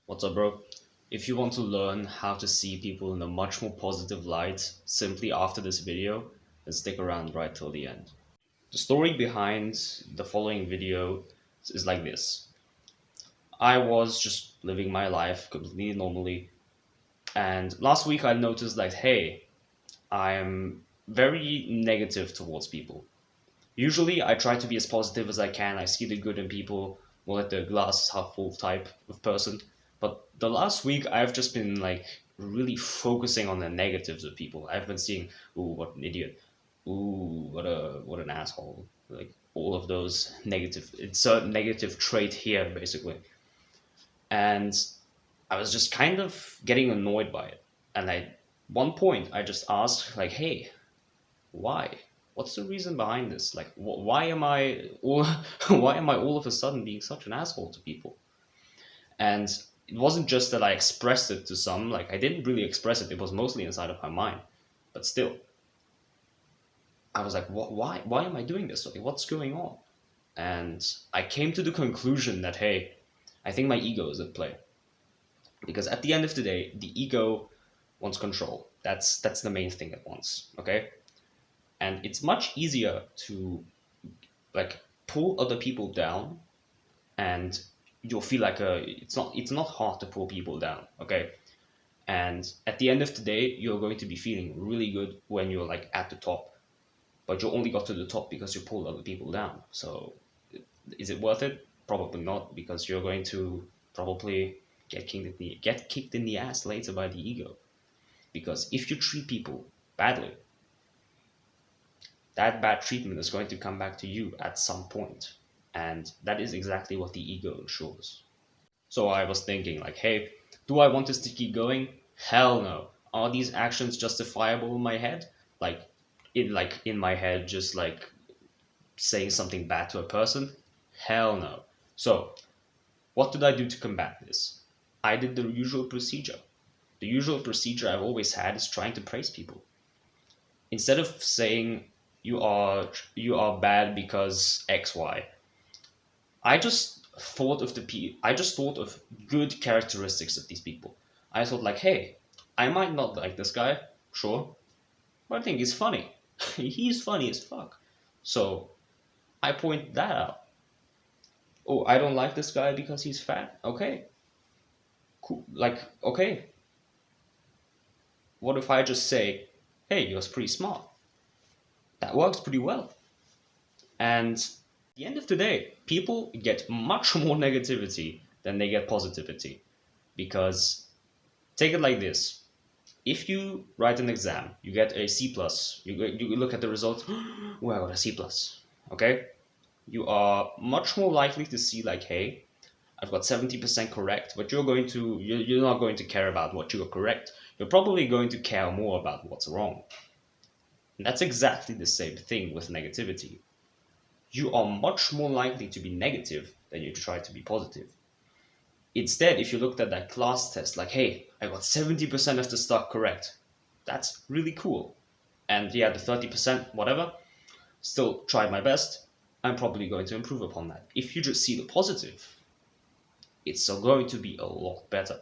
What's up, bro? If you want to learn how to see people in a much more positive light simply after this video, then stick around right till the end. The story behind the following video is like this. I was just living my life completely normally, and last week I noticed that, hey, I'm very negative towards people. Usually I try to be as positive as I can. I see the good in people, more like the glass is half full type of person. But the last week I've just been like really focusing on the negatives of people. I've been seeing, ooh, what an idiot. Ooh, what an asshole. Like all of those negative, it's a negative trait here basically. And I was just kind of getting annoyed by it. And one point I just asked like, hey, why? What's the reason behind this? Like, why am I all, why am I all of a sudden being such an asshole to people? And it wasn't just that I expressed it to some. Like, I didn't really express it. It was mostly inside of my mind. But still, I was like, why am I doing this? Like, what's going on? And I came to the conclusion that, hey, I think my ego is at play. Because at the end of the day, the ego wants control. That's the main thing it wants. Okay, and it's much easier to like pull other people down, and you'll feel like it's not hard to pull people down. Okay, and at the end of the day you're going to be feeling really good when you're like at the top, but you only got to the top because you pulled other people down. So is it worth it? Probably not, because you're going to probably get kicked in the ass later by the ego. Because if you treat people badly, that bad treatment is going to come back to you at some point. And that is exactly what the ego ensures. So I was thinking, like, hey, do I want this to keep going? Hell no. Are these actions justifiable in my head? Like in my head, just like saying something bad to a person? Hell no. So what did I do to combat this? I did the usual procedure. The usual procedure I've always had is trying to praise people. Instead of saying you are bad because XY, I just thought of good characteristics of these people. I thought like, hey, I might not like this guy, sure, but I think he's funny. He's funny as fuck. So I point that out. Oh, I don't like this guy because he's fat. Okay, cool. Like, okay, what if I just say, hey, he was pretty smart? That works pretty well. And at the end of the day, people get much more negativity than they get positivity. Because take it like this. If you write an exam, you get a C plus, you look at the results, well, I got a C plus, okay? You are much more likely to see like, hey, I've got 70% correct, but you're not going to care about what you are correct. You're probably going to care more about what's wrong. And that's exactly the same thing with negativity. You are much more likely to be negative than you try to be positive. Instead, if you looked at that class test, like, hey, I got 70% of the stuff correct, that's really cool. And yeah, the 30%, whatever, still tried my best. I'm probably going to improve upon that. If you just see the positive, it's still going to be a lot better.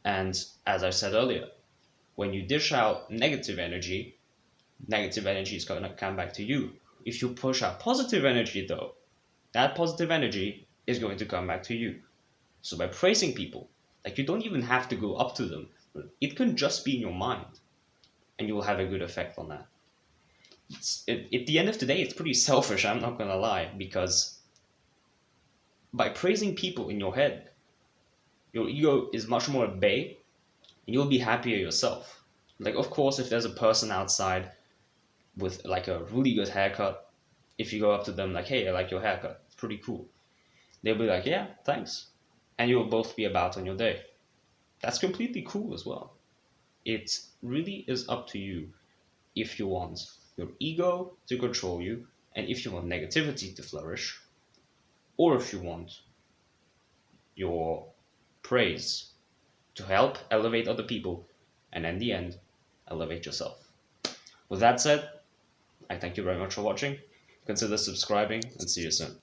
And as I said earlier, when you dish out negative energy is going to come back to you. If you push out positive energy, though, that positive energy is going to come back to you. So by praising people, like you don't even have to go up to them. It can just be in your mind, and you will have a good effect on that. At the end of the day, it's pretty selfish. I'm not gonna lie, because by praising people in your head, your ego is much more at bay, and you'll be happier yourself. Like, of course, if there's a person outside with like a really good haircut, if you go up to them like, "Hey, I like your haircut. It's pretty cool," they'll be like, "Yeah, thanks," and you'll both be about on your day. That's completely cool as well. It really is up to you if you want your ego to control you, and if you want negativity to flourish, or if you want your praise to help elevate other people, and in the end, elevate yourself. With that said, I thank you very much for watching. Consider subscribing, and see you soon.